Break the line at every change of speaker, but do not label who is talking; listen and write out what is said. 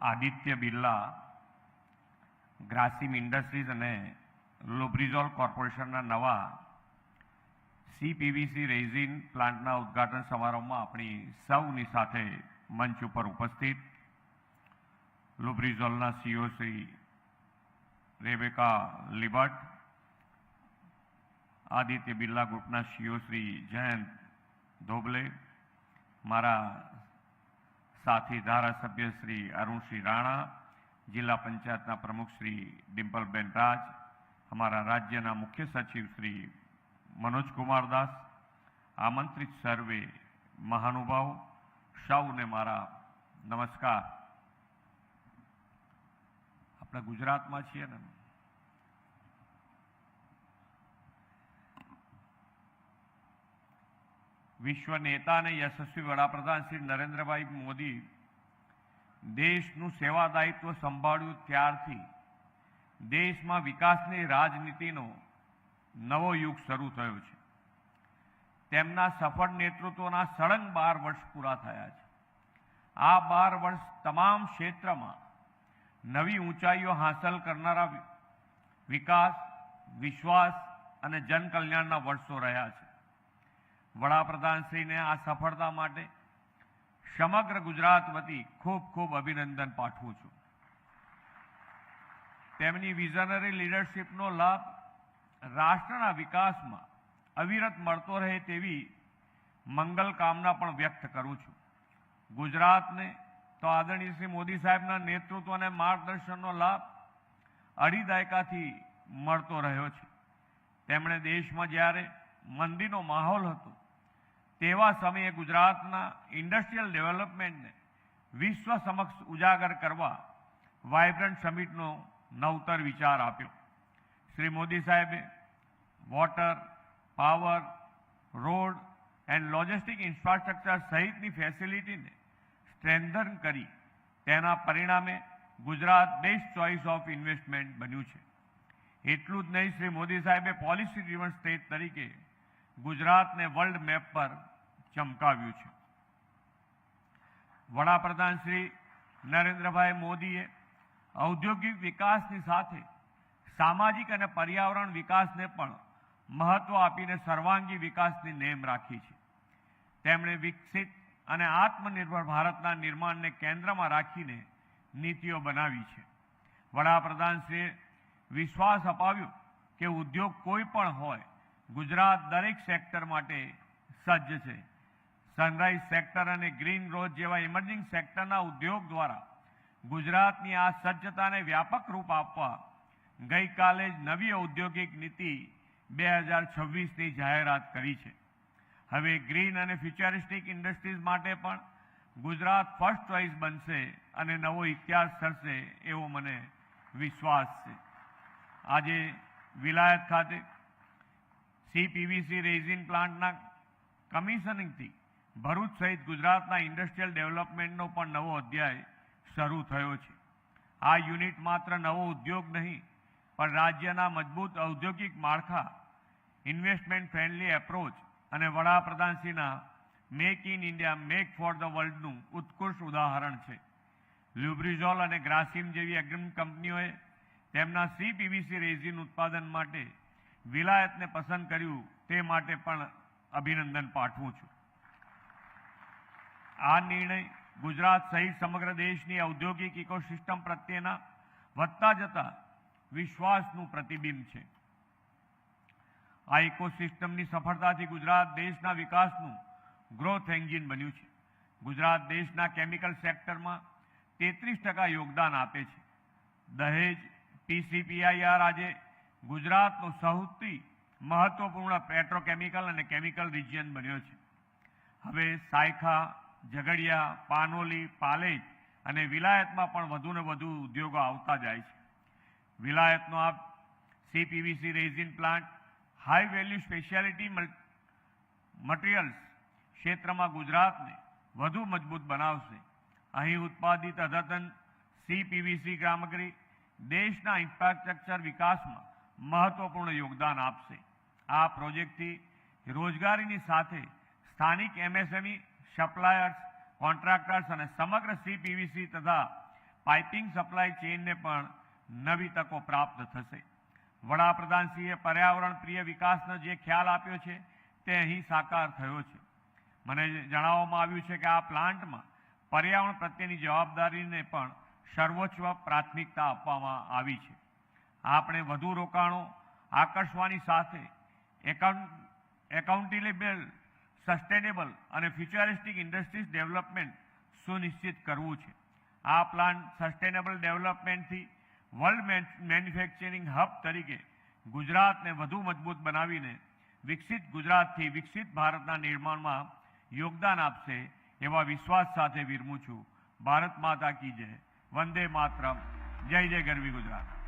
Aditya Birla Grasim industries અને લુબ્રિઝોલ કોર્પોરેશનના નવા CPVC રેઝિન પ્લાન્ટના ઉદ્ઘાટન સમારોહમાં આપણી સૌની સાથે મંચ ઉપર ઉપસ્થિત લુબ્રિઝોલના CEO શ્રી રેબેકા લિબર્ટ, આદિત્ય બિરલા ગ્રુપના CEO શ્રી જયંત ધોબલે, મારા સાથી ધારાસભ્ય શ્રી અરુણસિંહ રાણા, જિલ્લા પંચાયતના પ્રમુખ શ્રી ડિમ્પલબેન રાજ, हमारा राज्यના मुख्य सचिव श्री मनोज कुमार दास, आमंत्रित सर्वे महानुभाव सौने मारा नमस्कार। अपना गुजरात में छे ने विश्व नेता ने यशस्वी वडाप्रधान श्री नरेन्द्रभाई मोदी देशનું સેવાદાયિત્વ સંભાળ્યું ત્યારથી દેશમાં વિકાસની રાજનીતિનો નવો યુગ શરૂ થયો છે। તેમના સફળ નેતૃત્વના સળંગ 12 વર્ષ પૂરા થયા છે। આ 12 વર્ષ તમામ ક્ષેત્રમાં નવી ઊંચાઈઓ હાંસલ કરનારા વિકાસ, વિશ્વાસ અને જનકલ્યાણના વર્ષો રહ્યા છે। વડાપ્રધાનશ્રીને આ સફળતા માટે સમગ્ર ગુજરાત વતી ખૂબ ખૂબ અભિનંદન પાઠવું છું। તેમની વિઝનરી લીડરશિપનો લાભ રાષ્ટ્રના વિકાસમાં અવિરત મળતો રહે તેવી મંગલ કામના પણ વ્યક્ત કરું છું। ગુજરાતને તો આદરણીય શ્રી મોદી સાહેબના નેતૃત્વ અને માર્ગદર્શનનો લાભ અઢી દાયકાથી મળતો રહ્યો છે। તેમણે દેશમાં જ્યારે મંદીનો માહોલ હતો તેવા સમયે ગુજરાતના ઇન્ડસ્ટ્રીયલ ડેવલપમેન્ટને વિશ્વ સમક્ષ ઉજાગર કરવા વાઇબ્રન્ટ સમિટનો નવતર વિચાર આપ્યો। શ્રી મોદી સાહેબે water, power, road and logistic infrastructure સહિતની ફેસિલિટીને સ્ટ્રેન્થન કરી તેના પરિણામે Gujarat best choice of investment બન્યું છે। એટલું જ નહીં, શ્રી મોદી સાહેબે પોલિસી ડ્રીવન સ્ટેટ તરીકે ગુજરાતને વર્લ્ડ મેપ પર ચમકાવ્યું છે। વડાપ્રધાન શ્રી નરેન્દ્રભાઈ મોદીએ ઔદ્યોગિક વિકાસની સાથે સામાજિક અને પર્યાવરણ વિકાસને પણ મહત્વ આપીને સર્વાંગી વિકાસની નેમ રાખી છે। તેમણે વિકસિત અને આત્મનિર્ભર ભારતના નિર્માણને કેન્દ્રમાં રાખીને નીતિઓ બનાવી છે। વડાપ્રધાનશ્રીએ વિશ્વાસ અપાવ્યો કે ઉદ્યોગ કોઈ પણ હોય, ગુજરાત દરેક સેક્ટર માટે સજ્જ છે। સનરાઇઝ સેક્ટર અને ગ્રીન ગ્રોથ જેવા ઇમર્જિંગ સેક્ટરના ઉદ્યોગ દ્વારા ગુજરાતની આ સજ્જતાને વ્યાપક રૂપ આપવા ગઈકાલે જ નવી ઔદ્યોગિક નીતિ 2026ની જાહેરાત કરી છે। હવે ગ્રીન અને ફ્યુચરિસ્ટિક ઇન્ડસ્ટ્રીઝ માટે પણ ગુજરાત ફર્સ્ટ ચોઇસ બનશે અને નવો ઇતિહાસ થશે એવો મને વિશ્વાસ છે। આજે વિલાયત ખાતે CPVC રેઝિન પ્લાન્ટના કમિશનિંગથી ભરૂચ સહિત ગુજરાતના ઇન્ડસ્ટ્રીયલ ડેવલપમેન્ટનો પણ નવો અધ્યાય શરૂ થયો છે। આ યુનિટ માત્ર નવો ઉદ્યોગ નહીં પણ રાજ્યના મજબૂત ઔદ્યોગિક માળખા, ઇન્વેસ્ટમેન્ટ ફ્રેન્ડલી એપ્રોચ અને વડાપ્રધાનશ્રીના make in India, make for the વર્લ્ડનું ઉત્કૃષ્ટ ઉદાહરણ છે। લ્યુબ્રિઝોલ અને ગ્રાસિમ જેવી અગ્રણી કંપનીઓએ તેમના CPVC રેઝિન ઉત્પાદન માટે વિલાયતને પસંદ કર્યું તે માટે પણ અભિનંદન પાઠવું છું। આ નિર્ણય ગુજરાત સહિત સમગ્ર દેશની ઔદ્યોગિક ઇકોસિસ્ટમ પ્રત્યેના વધતા જતા વિશ્વાસનું પ્રતિબિંબ છે। આ ઇકોસિસ્ટમની સફળતાથી ગુજરાત દેશના વિકાસનું ગ્રોથ એન્જિન બન્યું છે। ગુજરાત દેશના કેમિકલ સેક્ટરમાં 33% યોગદાન આપે છે। દહેજ PCPIR આજે ગુજરાતનો સૌથી મહત્વપૂર્ણ પેટ્રોકેમિકલ અને કેમિકલ રિજિયન બન્યો છે। હવે સાયખા, ઝઘડિયા, પાનોલી, પાલેજ અને વિલાયતમાં પણ વધુને વધુ ઉદ્યોગો આવતા જાય છે। વિલાયતનો આ CPVC resin plant high value speciality materials ક્ષેત્રમાં ગુજરાતને વધુ મજબૂત બનાવશે। અહીં ઉત્પાદિત અદ્યતન CPVC સામગ્રી દેશના ઇન્ફ્રાસ્ટ્રક્ચર વિકાસમાં મહત્વપૂર્ણ યોગદાન આપશે। આ પ્રોજેક્ટથી રોજગારીની સાથે સ્થાનિક MSME, સપ્લાયર્સ, કોન્ટ્રાક્ટર્સ અને સમગ્ર CPVC તથા પાઇપિંગ સપ્લાય ચેઇનને પણ નવી તકો પ્રાપ્ત થશે. વડાપ્રધાનશ્રીએ પર્યાવરણ પ્રિય વિકાસનો જે ખ્યાલ આપ્યો છે તે અહીં સાકાર થયો છે. મને જણાવવામાં આવ્યું છે કે આ પ્લાન્ટમાં પર્યાવરણ પ્રત્યેની જવાબદારીને પણ સર્વોચ્ચ પ્રાથમિકતા આપવામાં આવી છે. આપણે વધુ રોકાણો આકર્ષવાની સાથે એકાઉન્ટેબલ, સસ્ટેનેબલ અને ફ્યુચરિસ્ટિક ઇન્ડસ્ટ્રીઝ ડેવલપમેન્ટ સુનિશ્ચિત કરવું છે. આ પ્લાન્ટ સસ્ટેનેબલ ડેવલપમેન્ટથી વર્લ્ડ મેન્યુફેક્ચરિંગ હબ તરીકે ગુજરાતને વધુ મજબૂત બનાવીને વિકસિત ગુજરાતથી વિકસિત ભારતના નિર્માણમાં યોગદાન આપશે એવા વિશ્વાસ સાથે વિરમું છું. ભારત માતા કી જય. વંદે માતરમ. જય જય ગરવી ગુજરાત.